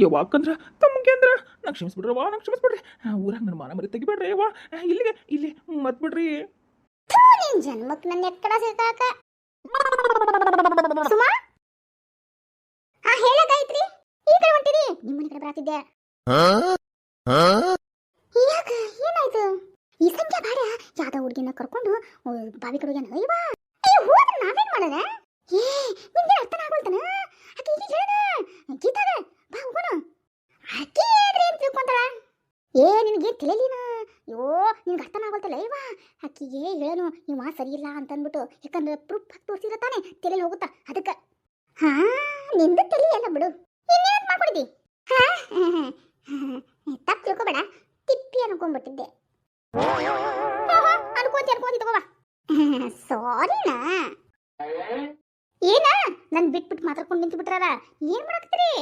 ಯಾಕಂದ್ರೆ ತಮಗೆ ಅಂದ್ರೆ ನಂಗೆ ಕ್ಷಮಿಸ್ಬಿಡ್ರವ್ವ, ನಂಗೆ ಕ್ಷಮಿಸ್ಬಿಡ್ರಿ. ಊರಾಗ ನನ್ನ ಮಾನ ಮರಿ ತೆಗಿಬೇಡ್ರಿ ಅವ್ವ. ಇಲ್ಲಿಗೆ ಇಲ್ಲಿ ಮತ್ ಬಿಡ್ರಿ. ನಿನ್ ಜನ್ಮಕ್ ನನ್ನ ಎಕ್ಕಡ ಸಿಕ್ಕಾಕ ಸುಮಾ. ಹೇಳ ಗಾಯತ್ರಿ, ಈ ಕಡೆ ಹೊಂಟಿರಿ? ನಿಮ್ಮನೆ ಕಡೆ ಬರಾತಿದ್ದೆ. ಯಾಕ ಏನಾಯ್ತು? ಈ ಸಂಖ್ಯೆ ಬಾಡ ಯಾವ್ದೋ ಹುಡುಗಿನ ಕರ್ಕೊಂಡು ಬಾವಿ ಕಡೆಗೆ ಅಯ್ಯವಾ, ಅಯ್ಯೋ ಹೋದ್ರೆ ನಾವೇನ್ ಮಾಡೋಣ? ಏ ನಿಮ್ಗೆ ಅರ್ಥ ಆಗ್ಕೊಳ್ತಾನ? ಆಕೆ ಈಗ ಹೇಳ ಗೀತಾಗ ಬಾ ಹೋಗೋಣ. ಆಕೆ ಹೇಳ್ರಿ ಅಂತ ತಿಳ್ಕೊಂತಾಳ. ನಿನಗೆ ತಿಳಿಲಿನ? ಅಯ್ಯೋ ನಿನ್ಗೆ ಅರ್ಥ ಆಗ್ಕೊಳ್ತಲ್ಲ ಅಯ್ಯವಾ. ಆಕಿಗೆ ಹೇಳನು ಇವ ಸರಿ ಇಲ್ಲ ಅಂತ ಅಂದ್ಬಿಟ್ಟು, ಯಾಕಂದ್ರೆ ಪ್ರೂಫ್ ಹಾಕಿ ತೋರಿಸಿದ್ರೆ ತಾನೆ ತಲೆಯಲ್ಲಿ ಹೋಗುತ್ತಾ. ಅದಕ್ಕೆ ನಿಂದ ತಲೆ ಎಲ್ಲ ಬಿಡು. ಇನ್ನೇನು ಮಾಡ್ಕೊಂಡಿದ್ದಿ? ತಪ್ಪು ತಿಳ್ಕೊಬೇಡ, ತಿಪ್ಪಿ ಅನ್ಕೊಂಡ್ಬಿಟ್ಟಿದ್ದೆ. ಅನ್ಕೋತಿ ತಗೋವಾ. ಸಾರಿನಾ? ಏನ ನನ್ ಬಿಟ್ಬಿಟ್ಟು ಮಾತಾಡ್ಕೊಂಡು ನಿಂತು ಬಿಟ್ರಾರ? ಏನ್ ಮಾಡಾಕ್ತೀರಿ?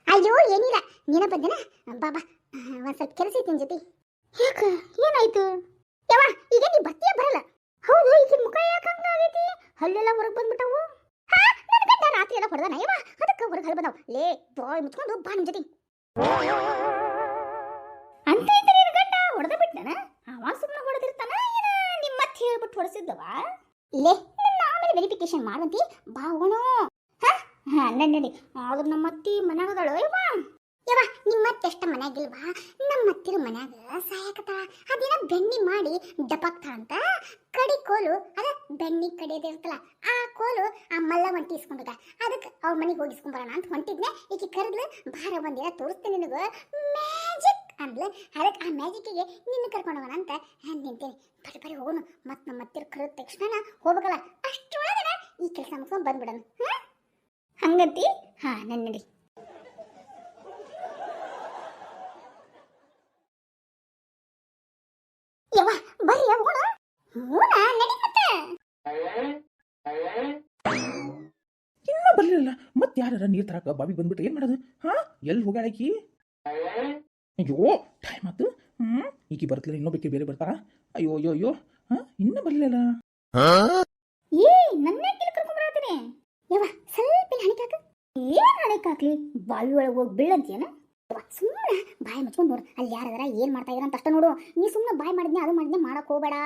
ಅಯ್ಯೋ ಏನಿಲ್ಲ, ನೀನ ಬಂದೇನ? ಬಾಬಾ ಒಂದ್ ಸ್ವಲ್ಪ ಕೆಲಸ ಐತಿ ನಿನ್ ಜೊತೆ. ಯಾಕ ಏನಾಯ್ತು? ಯವ್ವ ಈಗ ನೀ ಬರ್ತೀಯ ಬರಲ್ಲ? ಹೌದು, ಈಗ ಮುಖ ಯಾಕೆ ಹಂಗಾಗೈತಿ? ಹಲ್ಲೆಲ್ಲ ಹೊರಗೆ ಬಂದ್ಬಿಟ್ಟವು. ನನ್ನ ಗಂಡ ರಾತ್ರಿ ಎಲ್ಲ ಹೊಡೆದಾನ ಯವ್ವ, ಅದಕ್ಕೆ ಹೊರಗೆ ಹಲ್ ಬಂದವು. ಲೇ ಬಾಯ್ ಮುಚ್ಕೊಂಡು ಬಾ ನಿಮ್ ಜೊತೆ ಅಂತ ಇದ್ರೆ. ನಿನ್ ಗಂಡ ಹೊಡೆದ ಬಿಟ್ಟನ? ಅವ ಸುಮ್ಮನೆ ಹೊಡೆದಿರ್ತಾನ ಏನ ನಿಮ್ಮ ಮತ್ತೆ ಹೇಳ್ಬಿಟ್ಟು ಹೊಡೆಸಿದ್ದವ? ಲೇ ನನ್ನ ಆಮೇಲೆ ವೆರಿಫಿಕೇಶನ್ ಮಾಡುವಂತಿ ಬಾ ಹೋಗೋಣ. ನಡಿ. ಆದ್ರೆ ನಮ್ಮ ಅತ್ತಿ ಮನ್ಯಾಗದಾಳು ಯವ್ವ. ಯವ್ವ ನಿಮ್ಮ ಅತ್ತೆ ಎಷ್ಟ ಮನ್ಯಾಗಿಲ್ವಾ? ನಮ್ಮ ಅತ್ತಿರ ಮನ್ಯಾಗ ಸಾಯಕತ್ತಾಳ. ಅದೇನ ಬೆಣ್ಣಿ ಮಾಡಿ ಡಪಾಕ್ತಾಳ ಅಂತ ಕಡಿ ಕೋಲು, ಅದ ಬೆಣ್ಣಿ ಕಡಿಯೋದಿರ್ತಲ್ಲ ಆ ಕೋಲು ಆ ಮಲ್ಲ ಹೊಂಟಿ ಇಸ್ಕೊಂಡದ. ಅದಕ್ಕೆ ಅವ್ರ ಮನೆಗೆ ಹೋಗಿ ಇಸ್ಕೊಂಬರೋಣ ಅಂತ ಹೊಂಟಿದ್ನೆ. ಈಕೆ ಕರೆದ್ಲು, ಬಾರ ಒಂದಿನ ತೋರಿಸ್ತೇನೆ ನಿನಗ ಮ್ಯಾಜಿಕ್ ಅಂದ್ಲು. ಅದಕ್ಕೆ ಆ ಮ್ಯಾಜಿಕ್ಕಿಗೆ ನಿನ್ನ ಕರ್ಕೊಂಡು ಹೋಗೋಣ ಅಂತ ನಿಂತೇನೆ. ಬರೀ ಹೋಗೋಣ. ಮತ್ತೆ ನಮ್ಮ ಅತ್ತಿರ ಕರೆದ ತಕ್ಷಣ ಹೋಗ್ಬೇಕಲ್ಲ, ಅಷ್ಟೊಳಗನ ಈ ಕೆಲಸ ಮುಗಿಸ್ಕೊಂಡು ಬಂದ್ಬಿಡೋಣ. ಹಂಗಂತಿ? ನನ್ನ ನಡಿ. ಯವ್ವ ಬರ್ರಿ ಹೋಗೋಣ. ಹೋಗೋಣ ನಡಿ. ಮತ್ತೆ ಇನ್ನ ಬರ್ಲಿಲ್ಲ. ಮತ್ತೆ ಯಾರ ನೀರ್ ತರಕ ಬಾವಿ ಬಂದ್ಬಿಟ್ಟು ಏನ್ ಮಾಡೋದು? ಎಲ್ಲಿ ಹೋಗ್ಯಾಳಕಿ? ಅಯ್ಯೋ ಟೈಮ್ ಆತು. ಈಕಿ ಬರ್ತಲ್ಲ, ಇನ್ನೊಬ್ಬಕ್ಕೆ ಬೇರೆ ಬರ್ತಾರ. ಅಯ್ಯೋ ಅಯ್ಯೋ ಅಯ್ಯೋ, ಇನ್ನ ಬರ್ಲಿಲ್ಲ. ನನ್ನ ಕರ್ಕೊಂಡ್ ಬರತ್ತೀನಿ. ಯವ್ವ ಸ್ವಲ್ಪ ಹಣಿಕಾಕ. ಏನ್ ಹಣಿಕಾಕ್ಲಿ? ಬಾವಿ ಒಳಗೆ ಹೋಗಿ ಬೀಳಂತೀಯನ? ಸುಮ್ಮನೆ ಬಾಯಿ ಮುಚ್ಕೊಂಡು ನೋಡು, ಅಲ್ಲಿ ಯಾರದಾರ ಏನ್ ಮಾಡ್ತಾ ಇದಾರ ಅಂತ ಅಷ್ಟ ನೋಡು. ನೀ ಸುಮ್ಮನೆ ಬಾಯಿ ಮಾಡಿದ್ನಿ ಅದು ಮಾಡಿದ್ನಿ ಮಾಡಕ್ ಹೋಗ್ಬೇಡ.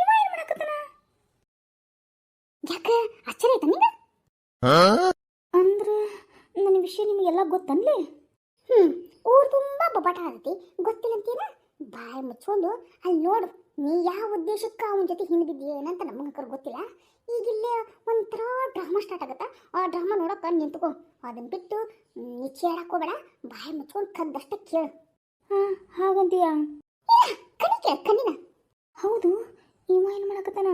ಇವ ಏನ್ ಮಾಡಕತ್ತಾನ? ಯಾಕ ಆಶ್ಚರ್ಯ ಆಯ್ತಾ ನಿಂಗ? ಅಂದ್ರ ನನ್ನ ವಿಷಯ ನಿಮಗೆಲ್ಲ ಗೊತ್ತನ್ಲಿ? ಊರು ತುಂಬಾ ಬೊಬ್ಬಾಟ ಆಗತಿ, ಗೊತ್ತಿಲ್ಲ ಅಂತೀನ? ಬಾಯಿ ಮುಚ್ಕೊಂಡು ಅಲ್ಲಿ ನೋಡು. ನೀ ಯಾವ ಉದ್ದೇಶಕ್ಕೆ ಅವನ ಜೊತೆ ಹಿಂದಿದ್ದೇನಂತ ನಮಗಂಕರ್ ಗೊತ್ತಿಲ್ಲ. ಈಗಿಲ್ಲೇ ಒಂಥರ ಡ್ರಾಮಾ ಸ್ಟಾರ್ಟ್ ಆಗತ್ತಾ. ಆ ಡ್ರಾಮಾ ನೋಡಕ್ಕ ನಿಂತ್ಕೊ. ಅದನ್ನ ಬಿಟ್ಟು ನೀ ಕೇಳಾಕೋಬೇಡ. ಬಾಯಿ ಮುಚ್ಕೊಂಡು ಕದ್ದಷ್ಟೇ ಕೇಳು. ಹಾಗಂತೀಯ? ಕಣಿ ಕೇಳ ಕಣ್ಣಿನ. ಹೌದು, ಇವ ಏನು ಮಾಡಕತ್ತಾನ?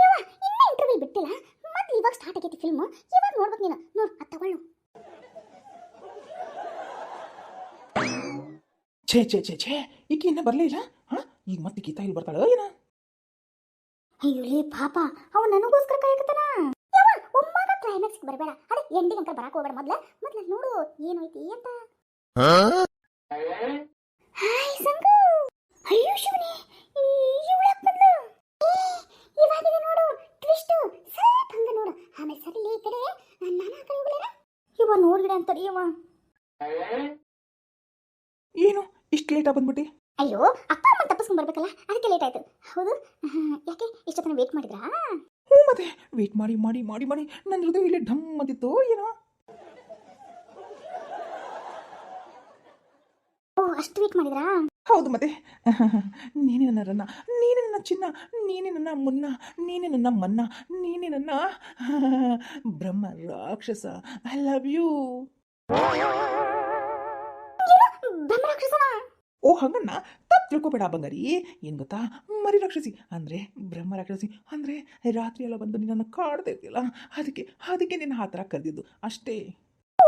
ಇವ ಇನ್ನೂ ಇಂಟರ್ವ್ಯೂ ಬಿಟ್ಟಿಲ್ಲ, ಮತ್ತೆ ಇವಾಗ ಸ್ಟಾರ್ಟ್ ಆಗೈತಿ ಫಿಲ್ಮ್. ಇವಾಗ ನೋಡ್ಬೇಕು ನೀನು. ನೋಡು ಅದು ತಗೊಳ್ಳು. ಛೇ ಛೇ ಛೇ ಛೇ, ಈಕಿ ಇನ್ನ ಬರ್ಲೇ ಇಲ್ಲ. ಈಗ ಮತ್ತೆ ಗೀತಾ ಇಲ್ಲಿ ಬರ್ತಾಳ ಏನ? ಅಯ್ಯೋ ಪಾಪ, ಅವ ನನಗೋಸ್ಕರ ಕಾಯಕತ್ತಾನ. ಯವ್ವ ಒಮ್ಮಾಗ ಕ್ಲೈಮ್ಯಾಕ್ಸ್ ಬರಬೇಡ, ಅದೇ ಎಂಡಿಂಗ್ ಅಂತ ಬರಾಕ್ ಹೋಗ್ಬೇಡ. ಮೊದ್ಲ ನೋಡು ಏನೈತಿ ಅಂತ. ಹಾಯ್ ಸಂಗು. ಅಯ್ಯೋ ಶಿವನೇ, ಇವಳಕ್ ಬಂದ್ಲು. ಇವಾಗಿದೆ ನೋಡು ಟ್ವಿಸ್ಟ್. ಸ್ವಲ್ಪ ಹಂಗ ನೋಡು, ಆಮೇಲೆ ಸರಿ ಈ ಕಡೆ ನಾನು ಆ ಕಡೆ ಹೋಗ್ಲೇನ. ಇವ ನೋಡ್ಬಿಡ ಅಂತಾರ. ಇವ ಏನು ಇಷ್ಟು ಲೇಟ್ ಬಂದ್ಬಿಟ್ಟಿ? ಅಯ್ಯೋ ಅಪ್ಪ ಅಮ್ಮ ತಪ್ಪಿಸ್ಕೊಂಡ್ ಬರ್ಬೇಕಲ್ಲ, ಅದಕ್ಕೆ ಲೇಟ್ ಆಯ್ತು. ಹೌದು, ಯಾಕೆ ಇಷ್ಟೊತ್ತನ ವೇಟ್ ಮಾಡಿದ್ರಾ? ಮತ್ತೆ ವೇಟ್ ಮಾಡಿ ಮಾಡಿ ಮಾಡಿ ಮಾಡಿ ನನ್ನ ಹೃದಯ ಇಲ್ಲಿ ಢಮ್ ಅಂತಿತ್ತು ಏನೋ. ಓ ಅಷ್ಟು ವೇಟ್ ಮಾಡಿದ್ರಾ? ಹೌದು ಮತ್ತೆ. ನೀನೇ ನನ್ನ ರನ್ನ, ನೀನೇ ನನ್ನ ಚಿನ್ನ, ನೀನೇ ನನ್ನ ಮುನ್ನ, ನೀನೇ ನನ್ನ ಮನ್ನ, ನೀನೇ ನನ್ನ ಬ್ರಹ್ಮ ರಾಕ್ಷಸ. I love you. ಬ್ರಹ್ಮ ರಾಕ್ಷಸನ? ಓ ಹಂಗನ್ನ ತಪ್ಪು ತಿಳ್ಕೊಬೇಡ ಬಂಗಾರಿ. ಏನು ಗೊತ್ತಾ, ಮರಿ ರಾಕ್ಷಸಿ ಅಂದರೆ ಬ್ರಹ್ಮ ರಾಕ್ಷಸಿ ಅಂದರೆ ರಾತ್ರಿ ಎಲ್ಲ ಬಂದು ನಿನ್ನನ್ನು ಕಾಡ್ತಾ ಇರ್ತಿಲ್ಲ, ಅದಕ್ಕೆ ನಿನ್ನ ಆ ಥರ ಕರೆದಿದ್ದು ಅಷ್ಟೇ.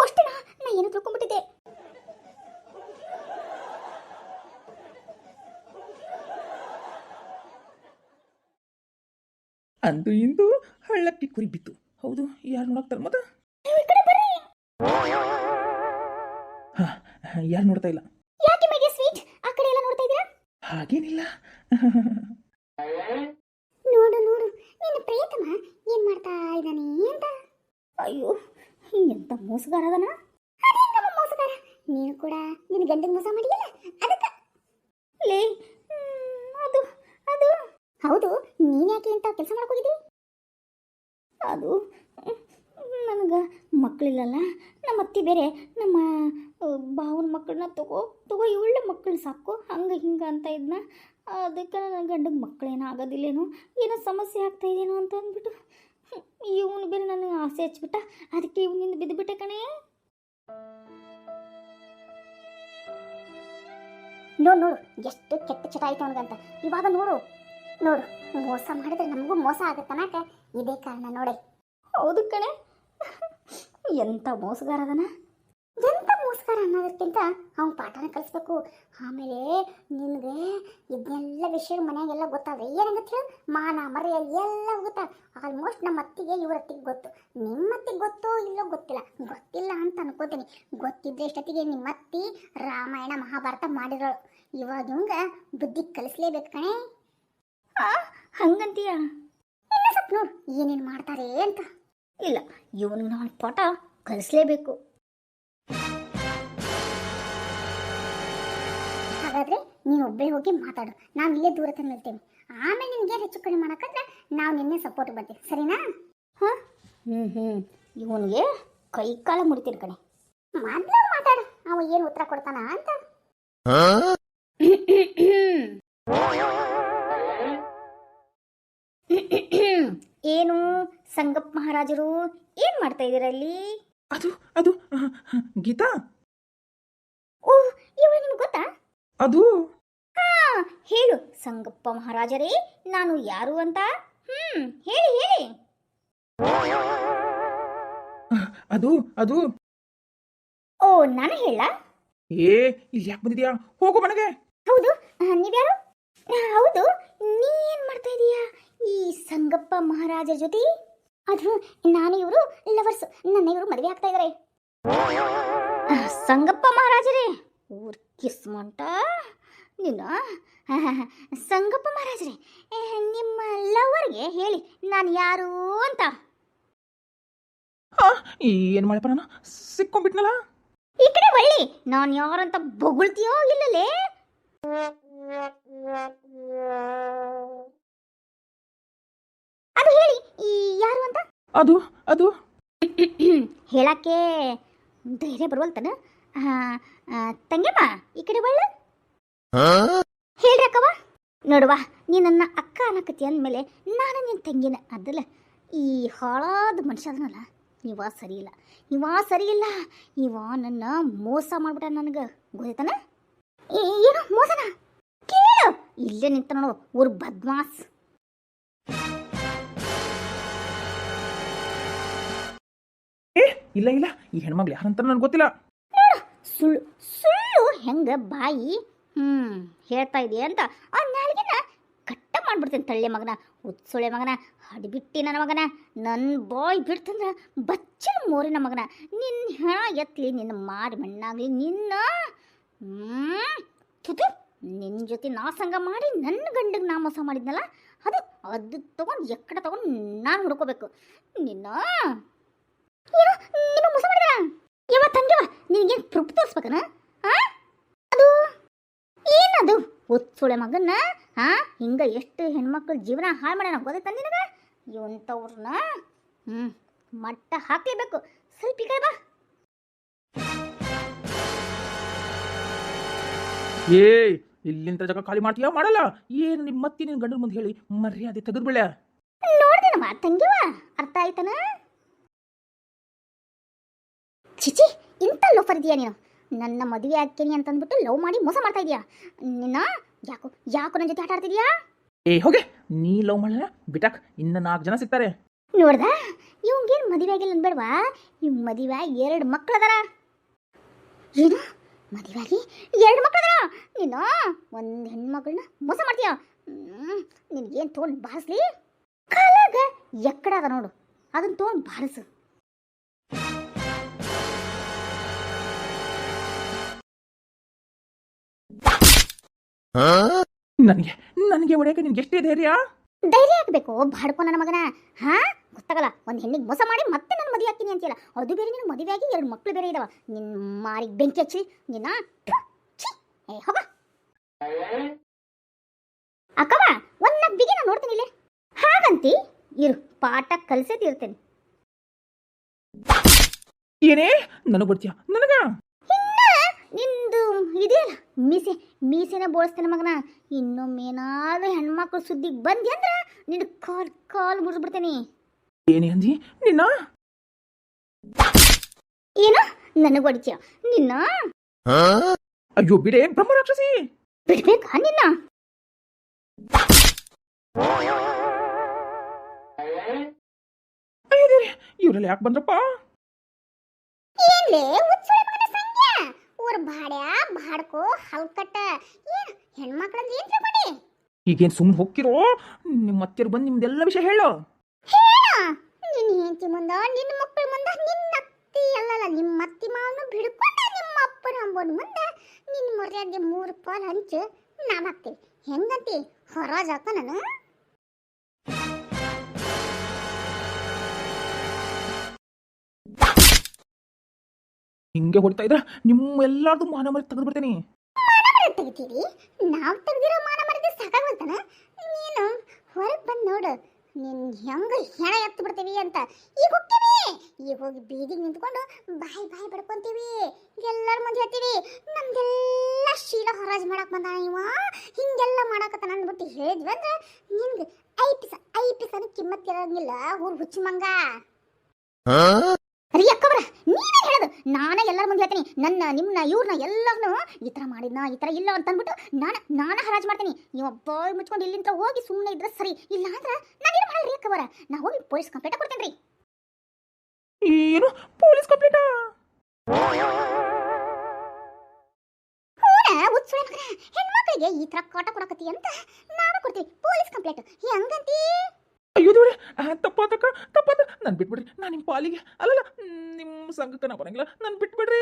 ಅಷ್ಟೇನಾ? ನಾ ಏನು ತಿಳ್ಕೊಂಡ್ಬಿಟ್ಟಿದ್ದೆ. ಅಂದು ಇಂದು ಹಳ್ಳಕ್ಕೆ ಕುರಿ ಬಿತ್ತು. ಹೌದು, ಯಾರು ನೋಡಕ್ತಾರೆ ಮತ್ತ? ಯಾರು ನೋಡ್ತಾ ಇಲ್ಲ. ಯಾಕೆ ಮೇಗೆ ಸ್ವೀಟ್ ಆ ಕಡೆ ಎಲ್ಲ ನೋಡ್ತಾ ಇದ್ದೀರಾ? ಹಾಗೇನಿಲ್ಲ. ನೋಡು ನೋಡು, ನಿನ್ನ ಪ್ರಿಯತಮ ಏನ್ ಮಾಡ್ತಾ ಇದ್ದಾನೆ ಅಂತ. ಅಯ್ಯೋ ಎಂತ ಮೋಸಗಾರ ಅದನ. ಮೋಸಗಾರ ನೀನು ಕೂಡ ನಿನ್ನ ಗಂಡಗೆ ಮೋಸ ಮಾಡಿಯಲ್ಲ ಅದಕ್ಕೆ ಲೇ. ಅದು ಅದು ಹೌದು, ನೀನು ಯಾಕೆ ಇಂಥ ಕೆಲಸ ಮಾಡ್ಕೋಗಿದ್ದಿ? ಅದು ನನಗೆ ಮಕ್ಕಳಿಲ್ಲಲ್ಲ, ನಮ್ಮ ಅತ್ತಿ ಬೇರೆ ನಮ್ಮ ಭಾವನ ಮಕ್ಕಳನ್ನ ತಗೋ ಒಳ್ಳೆ ಮಕ್ಕಳು ಸಾಕು ಹಂಗೆ ಹಿಂಗೆ ಅಂತ ಇದ್ನ. ಅದಕ್ಕೆ ನನ್ನ ಗಂಡಗೆ ಮಕ್ಕಳೇನೋ ಆಗೋದಿಲ್ಲೇನೋ, ಏನೋ ಸಮಸ್ಯೆ ಆಗ್ತಾ ಇದೆಯೇನೋ ಅಂತ ಅಂದ್ಬಿಟ್ಟು ಇವನು ಬೇರೆ ನನಗೆ ಆಸೆ ಹಚ್ಬಿಟ್ಟ. ಅದಕ್ಕೆ ಇವನಿಂದ ಬಿದ್ದುಬಿಟ್ಟೆ ಕಣೆ. ನೋಡು ಎಷ್ಟು ಕೆಟ್ಟ ಚಟ ಆಯ್ತು ಅವನಿಗಂತ. ಇವಾಗ ನೋಡು ಮೋಸ ಮಾಡಿದ್ರೆ ನಮಗೂ ಮೋಸ ಆಗತ್ತನಾಕ ಇದೇ ಕಾರಣ ನೋಡೆ. ಹೌದು ಕಣೆ, ಎಂಥ ಮೋಸಗಾರ ಅದನ. ಎಂಥ ಮೋಸಗಾರ ಅನ್ನೋದಕ್ಕಿಂತ ಅವ್ನು ಪಾಠನ ಕಲಿಸ್ಬೇಕು. ಆಮೇಲೆ ನಿನಗೆ ಇದನ್ನೆಲ್ಲ ವಿಷಯ ಮನೆಯಾಗೆಲ್ಲ ಗೊತ್ತಾದ್ರೆ ಏನಾಗತ್ತೆ ಹೇಳು, ಮಾನ ಮರ್ಯಾದೆ ಎಲ್ಲ ಹೋಗುತ್ತಾ. ಆಲ್ಮೋಸ್ಟ್ ನಮ್ಮ ಅತ್ತಿಗೆ ಇವರತ್ತಿಗೆ ಗೊತ್ತು, ನಿಮ್ಮ ಅತ್ತಿಗೆ ಗೊತ್ತೋ ಇಲ್ಲೋ ಗೊತ್ತಿಲ್ಲ ಅಂತ ಅನ್ಕೋತೀನಿ. ಗೊತ್ತಿದ್ರೆ ಇಷ್ಟೊತ್ತಿಗೆ ನಿಮ್ಮ ಅತ್ತಿ ರಾಮಾಯಣ ಮಹಾಭಾರತ ಮಾಡಿರೋಳು. ಇವಾಗ ಇವಂಗ ಬುದ್ಧಿ ಕಲಿಸ್ಲೇಬೇಕು ಕಣೆ. ಹಂಗಂತೀಯ? ಇಲ್ಲ ಸ್ವಲ್ಪ ನೋಡು ಏನೇನು ಮಾಡ್ತಾರೆ ಅಂತ. ಇಲ್ಲ, ಇವನಿಗೆ ನಾನು ಪಾಠ ಕಲಿಸ್ಲೇಬೇಕು. ಹಾಗಾದ್ರೆ ನೀನು ಒಬ್ಬೇ ಹೋಗಿ ಮಾತಾಡು, ನಾವು ಇಲ್ಲೇ ದೂರ ತಂದಿರ್ತೇವೆ. ಆಮೇಲೆ ನಿನಗೆ ಹೆಚ್ಚು ಕಡಿಮೆ ಮಾಡಕ್ಕಂದ್ರೆ ನಾವು ನಿನ್ನೆ ಸಪೋರ್ಟ್ ಬರ್ತೀವಿ, ಸರಿನಾ? ಹಾಂ ಇವನಿಗೆ ಕೈ ಕಾಲ ಮುಡಿತೀರಿ ಕಣೆ. ಮಾತಾಡು, ಅವ ಏನು ಉತ್ತರ ಕೊಡ್ತಾನ ಅಂತ. ಏನು ಸಂಗಪ್ಪ ಮಹಾರಾಜರು, ಏನ್ ಮಾಡ್ತಾ ಇದ್ದೀರಾ ಅಲ್ಲಿ? ಅದು ಅದು ಗೀತಾ, ಓ ಇವಳು ನಿಮ್ಗೆ ಗೊತ್ತಾ? ಅದು ಹೇಳು ಸಂಗಪ್ಪ ಮಹಾರಾಜರೇ, ನಾನು ಯಾರು ಅಂತ. ಹೇಳಿ. ಅದು ಅದು ಓ ನಾನು ಹೇಳ? ಇಲ್ಲಿ ಯಾಕೆ ಬಂದಿದ್ಯಾ? ಹೋಗು ಮನೆಗೆ. ಹೌದು, ನೀವ್ಯಾರು? ಹೌದು, ನೀ ಏನ್ ಮಾಡ್ತಾ ಇದೀಯಾ ಈ ಸಂಗಪ್ಪ ಮಹಾರಾಜರ ಜೊತೆ? ಅದು ನಾನು ಇವರು ಲವರ್ಸ್, ನನ್ನ ಇವರು ಮದುವೆ ಆಗ್ತಾ ಇದಾರೆ. ಸಂಗಪ್ಪ ಮಹಾರಾಜರೇ, ಊರ್ ಕಿಸ್ಮಂಟ ನಿನ್ನ. ಸಂಗಪ್ಪ ಮಹಾರಾಜರೇ, ನಿಮ್ಮ ಲವರ್ಗೆ ಹೇಳಿ ನಾನು ಯಾರು ಅಂತ. ಏನು ಮಾಡಪ್ಪ, ನಾನು ಸಿಕ್ಕೊಂಡ್ಬಿಟ್ನಲ್ಲ. ಈ ಕಡೆ ಬಳ್ಳಿ, ನಾನು ಯಾರಂತ ಬೊಗಳ್ತೀಯೋ ಇಲ್ಲಲೇ? ಅದು ಹೇಳಿ ಯಾರು ಅಂತ. ಅದು ಅದು ಹೇಳಕ್ಕೆ ಧೈರ್ಯ ಬರುವಲ್ತನ. ತಂಗಮ್ಮ ಈ ಕಡೆ ಬಳ್ಳ. ಹೇಳ್ರಿ ಅಕ್ಕವ. ನೋಡುವ, ನೀ ನನ್ನ ಅಕ್ಕ ಅನ್ನಕತಿ ಅಂದಮೇಲೆ ನಾನು ನಿನ್ನ ತಂಗಿನ ಅದಲ್ಲ. ಈ ಹಾಳಾದ ಮನುಷ್ಯ ಅದನಲ್ಲ, ಇವ ಸರಿಯಿಲ್ಲ. ಇವ ನನ್ನ ಮೋಸ ಮಾಡ್ಬಿಟ್ಟ. ನನಗೆ ಗೊತ್ತಾನ ಏನು ಮೋಸನ? ಕೇಳು, ಇಲ್ಲೇ ನಿಂತ ನೋಡು ಊರು ಬದ್ಮಾಸ್. ಇಲ್ಲ ಈ ಹೆಣ್ಮಗ್ಳು ಯಾರಂತ ನನಗೆ ಗೊತ್ತಿಲ್ಲ. ಸುಳ್ಳು ಹೆಂಗ ಬಾಯಿ ಹೇಳ್ತಾ ಇದೆಯಾ ಅಂತ ಆ ನಾಳಿಗೆನ ಕಟ್ಟ ಮಾಡ್ಬಿಡ್ತೇನೆ. ತಳ್ಳೆ ಮಗನ, ಉತ್ಸೊಳೆ ಮಗನ, ಹಡಿಬಿಟ್ಟಿ ನನ್ನ ಮಗನ, ನನ್ನ ಬಾಯ್ ಬಿಡ್ತಂದ್ರ ಬಚ್ಚಲ ಮೋರಿನ ಮಗನ. ನಿನ್ನ ಹೆಣ ಎತ್ತಲಿ, ನಿನ್ನ ಮಾರಿ ಮಣ್ಣಾಗಲಿ, ನಿನ್ನ ತುತು ನಿನ್ನ ಜೊತೆ ನಾ ಸಂಗ ಮಾಡಿ ನನ್ನ ಗಂಡಿಗೆ ನಾ ಮೋಸ ಮಾಡಿದ್ನಲ್ಲ, ಅದು ತಗೊಂಡು ಎಕ್ಕಡ ತಗೊಂಡು ನಾನು ಹುಡ್ಕೋಬೇಕು ನಿನ್ನ. ನಿಮ್ಮ ಮೋಸ ಮಾಡಿದ ಯಾವ ತಂಗಿವ? ನಿನಗೇನು ಪ್ರೂಫ್ ತೋರಿಸ್ಬೇಕನ? ಅದು ಏನದು ಒತ್ಸುಳೆ ಮಗನ್ನ ಹಿಂಗ ಎಷ್ಟು ಹೆಣ್ಮಕ್ಳ ಜೀವನ ಹಾಳು ಮಾಡ್ಯಾನ ಗೊತ್ತೈತ ನಿನಗ? ಇವಂಥವ್ರನ್ನ ಮಟ್ಟ ಹಾಕ್ಲೇಬೇಕು. ಸ್ವಲ್ಪ ಈ ಕಡೆ ಬಾ. ಇಲ್ಲಿಂದ ಜಾಗ ಖಾಲಿ ಮಾಡ್ತೀಯಾ? ಮಾಡಲ್ಲ. ಏನು ನಿಮ್ಮ ಮತ್ತೆ ನಿನ್ನ ಗಂಡನ ಮುಂದೆ ಹೇಳಿ ಮರ್ಯಾದೆ ತೆಗೆದ್ಬಿಡ. ನೋಡ್ದೇನಮ್ಮ ತಂಗಿವ, ಅರ್ಥ ಆಯ್ತನ? ಚಿಚಿ, ಇಂಥ ಲೋಫರ್ ಇದೆಯಾ ನೀನು? ನನ್ನ ಮದುವೆ ಆಗ್ತೀನಿ ಅಂತಂದ್ಬಿಟ್ಟು ಲವ್ ಮಾಡಿ ಮೋಸ ಮಾಡ್ತಾ ಇದೀಯಾ. ನಿನ್ನ ಯಾಕೋ ನನ್ನ ಜೊತೆ ಆಟ ಆಡ್ತಿದ್ಯಾ? ಹೋಗೆ, ನೀ ಲವ್ ಮಾಡಲ್ಲ ಬಿಟಾಕ್, ಇನ್ನು 4 ಜನ ಸಿಗ್ತಾರೆ. ನೋಡ್ದ, ಇವಂಗೇನು ಮದುವೆ ಆಗಿಲ್ಲ ಅನ್ಬೇಡ್ವಾ? ಇವ್ ಮದುವೆ 2 ಮಕ್ಕಳದಾರ. ಏನು ಮದುವೆಯಾಗಿ 2 ಮಕ್ಕಳದಾರ? ನೀನು ಒಂದು ಹೆಣ್ಮಗಳನ್ನ ಮೋಸ ಮಾಡ್ತೀಯ. ನಿನ್ಗೇನು ತೊಗೊಂಡು ಬಾರಿಸ್ಲಿ? ಕಾಲಾಗ ಎಕ್ಕಡ ಅದ ನೋಡು, ಅದನ್ನ ತೊಗೊಂಡು ಬಾರಿಸು. ನನಗೆ ಹೊಡೆಯಕ್ಕೆ ನಿನ್ಗೆ ಎಷ್ಟೇ ಧೈರ್ಯ? ಧೈರ್ಯ ಹಾಕ್ಬೇಕು ಬಾಡ್ಕೊ ನನ್ನ ಮಗನ. ಗೊತ್ತಾಗಲ್ಲ ಒಂದು ಹೆಣ್ಣಿಗೆ ಮೋಸ ಮಾಡಿ ಮತ್ತೆ ನಾನು ಮದುವೆ ಆಗ್ತೀನಿ ಅಂತೀಯಲ್ಲ, ಅದು ಬೇರೆ ನಿನ್ನ ಮದುವೆ ಆಗಿ 2 ಮಕ್ಕಳು ಬೇರೆ ಇದಾವ. ನಿನ್ನ ಮಾರಿಗೆ ಬೆಂಕಿ ಹಚ್ಚಿ ನಿನ್ನ ಏ ಹೋಗ ಅಕ್ಕವ ಒಂದು ನಬ್ಬಿಗೆ ನಾನು ನೋಡ್ತೀನಿ ಇಲ್ಲಿ. ಹಾಗಂತಿ ಇರು, ಪಾಠ ಕಲಿಸೇತಿ ಇರ್ತೇನೆ. ಏನೇ ನನಗೆ ಬರ್ತೀಯ ನನಗ? ನಿಂದು ಇದೆಯಲ್ಲ ಮೀಸೆನ ಬೋಳಿಸ್ತೇನೆ ಮಗನ. ಇನ್ನೊಮ್ಮೇನಾದ್ರೂ ಹೆಣ್ಮಕ್ಳು ಸುದ್ದಿಗೆ ಬಂದಿ ಅಂದ್ರೆ ನಿನ್ನ ಕಾಲ್ ಮುರಿದ್ಬಿಡ್ತೇನೆ. ಏನೇ ಅಂದಿ ನಿನ್ನ? ಏನು ನನಗೆ ಹೊಡಿತೀಯ ನಿನ್ನ? ಅಯ್ಯೋ ಬಿಡೆ ಬ್ರಹ್ಮ ರಾಕ್ಷಸಿ, ಬಿಡ್ಬೇಕಾ ನಿನ್ನ? ಅಯ್ಯೋ ದೇವ್ರೆ, ಇವರೆಲ್ಲ ಯಾಕೆ ಬಂದ್ರಪ್ಪ? ಏನ್ಲೇ ಉತ್ಸವ ಮಗನ ಸಂಖ್ಯಾ ಊರ್ ಭಾಡ್ಯಾ ಭಾಡ್ಕೋ ಹಲ್ಕಟ್ಟ ಏನ್ ಹೆಣ್ಮಕ್ಳಂದ್ ಏನ್ರ ಮಾಡಿ ಈಗೇನು ಸುಮ್ಮನೆ ಹೋಗ್ತಿರೋ? ನಿಮ್ಮ ಅತ್ತೆರು ಬಂದು ನಿಮ್ದೆಲ್ಲ ವಿಷಯ ಹೇಳೋ. ಹೇಳ ನಿನ್ನ ಹೆಂಡತಿ ಮುಂದ ನಿನ್ನ ಮಕ್ಕಳ ಮುಂದ ನಿನ್ನ ಅತ್ತಿ ಅಲ್ಲಲ್ಲ ನಿಮ್ಮ ಅತ್ತಿ ಮಾವನು ಬಿಡ್ಕೊಂಡ ನಿಮ್ಮ ಅಪ್ಪನ ಅಂಬೋನ್ ಮುಂದ ನಿನ್ನ ಮರ್ಯಾದೆ 3 ಪಾಲ್ ಹಂಚು ನಾವ್ ಹಾಕ್ತೀವಿ. ಹೆಂಗಂತಿ ಹೊರಾಜ್ ಹಾಕ ನಾನು? ಹಿಂಗೆ ಹೊಡಿತಾ ಇದ್ರ ನಿಮ್ಮೆಲ್ಲಾರ್ದು ಮಾನ ಮರಿ ತೆಗೆದು ಬಿಡ್ತೇನೆ. ತೆಗಿತೀವಿ ನಾವ್ ತೆಗ್ದಿರೋ ಮಾನ ಮರ್ಯಾದೆ ಸಾಕಾಗೋಯ್ತಾನ? ನೀನು ಹೊರಗೆ ಬಂದು ನೋಡು ನಿನ್ ಹೆಂಗ ಹೆಣ ಎತ್ತು ಬಿಡ್ತೀವಿ ಅಂತ. ಈಗ ಹೋಗ್ತೀವಿ, ಈಗ ಹೋಗಿ ಬೀದಿಗೆ ನಿಂತ್ಕೊಂಡು ಬಾಯಿ ಬಡ್ಕೊಂತೀವಿ, ಎಲ್ಲರ ಮುಂದೆ ಹೇಳ್ತೀವಿ ನಮ್ದೆಲ್ಲ ಶೀಲ ಹೊರಾಜ್ ಮಾಡಕ್ ಬಂದಾನ ಇವ, ಹಿಂಗೆಲ್ಲ ಮಾಡಕತ್ತ ಅಂದ್ಬಿಟ್ಟು ಹೇಳಿದ್ವಿ ಅಂದ್ರೆ ನಿನ್ಗೆ ಐ ಪಿಸನ ಕಿಮ್ಮತ್ ಇರೋಂಗಿಲ್ಲ ಊರ್ ಹುಚ್ಚಿ ಮಂಗ. ರೀ ಅಕ್ಕವ್ರ ನೀವೇ ಹೇಳೋದು, ನಾನೇ ಎಲ್ಲರ ಮುಂದೆ ಹೇಳ್ತೀನಿ ನಿಮ್ಮನ್ನ ಇವ್ರನ್ನ ಎಲ್ಲರನ್ನೂ ಈ ಥರ ಮಾಡಿದ್ನ ಈ ಥರ ಇಲ್ಲ ಅಂತ ಅಂದ್ಬಿಟ್ಟು ನಾನು ಹರಾಜು ಮಾಡ್ತೀನಿ. ನೀವು ಬಾಯ್ ಮುಚ್ಕೊಂಡು ಇಲ್ಲಿಂದ ಹೋಗಿ ಸುಮ್ಮನೆ ಇದ್ರೆ ಸರಿ, ಇಲ್ಲ ಅಂದ್ರೆ ನಾನೇನು ಮಾಡಲ್ಲ ರೀ ಅಕ್ಕವರ, ನಾ ಹೋಗಿ ಪೊಲೀಸ್ ಕಂಪ್ಲೇಂಟ್ ಕೊಡ್ತೇನೆ ರೀ. ಏನು ಪೊಲೀಸ್ ಕಂಪ್ಲೇಂಟಾ? ಉತ್ಸುಳೆ ಮಗನ ಹೆಣ್ಮಕ್ಳಿಗೆ ಈ ಥರ ಕಾಟ ಕೊಡಕತ್ತಿ ಅಂತ ನಾವೇ ಕೊಡ್ತೀವಿ ಪೊಲೀಸ್ ಕಂಪ್ಲೇಂಟ್. ಹೆಂಗಂತಿ? ಅಯ್ಯೋ ದೇವ್ರೆ, ತಪ್ಪಾತ ನಾನು ಬಿಟ್ಬಿಡ್ರಿ. ನಾನು ನಿಮ್ಮ ಪಾಲಿಗೆ ಅಲ್ಲಲ್ಲ ನಿಮ್ಮ ಸಂಘಕ್ಕೆ ನಾ ಬರಂಗಿಲ್ಲ, ನಾನು ಬಿಟ್ಬಿಡ್ರಿ.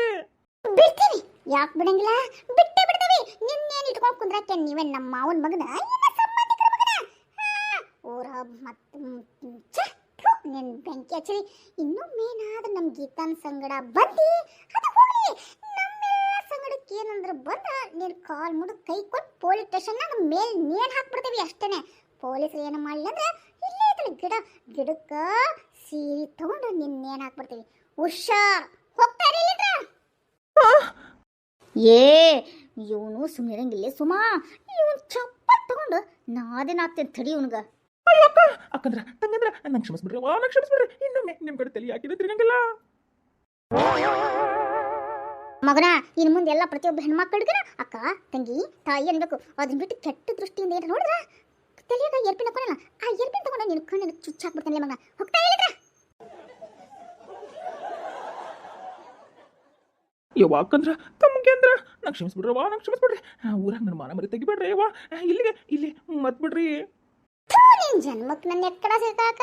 ಬಿಡ್ತೀವಿ, ಯಾಕೆ ಬಿಡಂಗಿಲ್ಲ? ಬಿಟ್ಟೇ ಬಿಡ್ತೀವಿ. ನಿನ್ನೇನು ಇಟ್ಕೊಂಡು ಕುಂದ್ರಾಕೆ ನೀವೇ ನಮ್ಮ ಮಾವನ ಮಗನ ಇಲ್ಲ ಸಂಬಂಧಿಕರ ಮಗನ? ಊರ ಮತ್ತೆ ನಿನ್ನ ಬೆಂಕಿ ಹಚ್ಚಿ ಇನ್ನೊಮ್ಮೇನಾದ್ರೂ ನಮ್ಮ ಗೀತಾನ್ ಸಂಗಡ ಬಂದು ಅದು ಹೋಗಲಿ, ನಮ್ಮೆಲ್ಲ ಸಂಗಡಕ್ಕೆ ಏನಂದ್ರೆ ಬಂದ ನೀನು ಕಾಲ್ ಮುಡಿದು ಕೈ ಕೊಟ್ಟು ಪೊಲೀಸ್ ಸ್ಟೇಷನ್ನಾಗ ಮೇಲೆ ನೇಣು ಹಾಕ್ಬಿಡ್ತೀವಿ ಅಷ್ಟೇನೆ. ಪೊಲೀಸರು ಏನು ಮಾಡಲಿ ಅಂದ್ರೆ ಇಲ್ಲೇ ಇದ್ರಲ್ಲಿ ಗಿಡಕ್ಕೆ ಸೀರೆ ತಗೊಂಡು ನಿನ್ನೇನು ಹಾಕ್ಬಿಡ್ತೀವಿ. ಹುಷಾರ್, ಹೋಗ್ತಾ ಇರಲಿಲ್ಲ. ಇವನು ಸುಮ್ಮನೆ ಇರಂಗಿಲ್ಲ ಸುಮಾ, ಇವನು ಚಪ್ಪಲ್ ತಗೊಂಡು ನಾದೇನಾಗ್ತೇನೆ ತಡಿ ಇವನ್ಗ. ಅಯ್ಯೋ ಅಕ್ಕಂದ್ರ ತಂಗಂದ್ರ ನಂಗೆ ಕ್ಷಮಿಸ್ಬಿಡ್ರಿ, ನಂಗೆ ಕ್ಷಮಿಸ್ಬಿಡ್ರಿ. ಇನ್ನೊಮ್ಮೆ ನಿಮ್ಮ ಕಡೆ ತಲೆ ಹಾಕಿದ್ರೆ ತಿರ್ಗಂಗಿಲ್ಲ. ಮಗನ ಇನ್ನು ಮುಂದೆ ಎಲ್ಲ ಪ್ರತಿಯೊಬ್ಬ ಹೆಣ್ಮಕ್ಳಿಗೆ ಅಕ್ಕ ತಂಗಿ ತಾಯಿ ಅನ್ಬೇಕು. ಅದನ್ನ ಬಿಟ್ಟು ಕೆಟ್ಟ ದೃಷ್ಟಿಯಿಂದ ಏನು ನೋಡಿದ್ರ ತಲೆಯಾಗ ಎರ್ಪಿನ ಕೊಡಲ್ಲ, ಆ ಎರ್ಪಿನ ತಗೊಂಡು ನಿನ್ನ ಕಣ್ಣಿನ ಚುಚ್ಚಾಕ್ಬಿಡ್ತಾನೆ ಮಗನ. ಹೋಗ್ತಾ ಹೇಳಿದ್ರ ಯಾಕಂದ್ರ ತಮಗೆ ಅಂದ್ರ ನಂಗೆ ಕ್ಷಮಿಸ್ಬಿಡ್ರಿ, ನಂಗೆ ಕ್ಷಮಿಸ್ಬಿಡ್ರಿ. ಊರಾಗ ನನ್ನ ಮಾನ ಮರಿ ತೆಗಿಬೇಡ್ರಿ. ಇಲ್ಲಿ ಮತ್ ಬಿಡ್ರಿ. ನಿನ್ ಜನ್ಮಕ್ಕೆ ನನ್ನ ಎಕ್ಕಡ ಸಿಕ್ಕಾಕ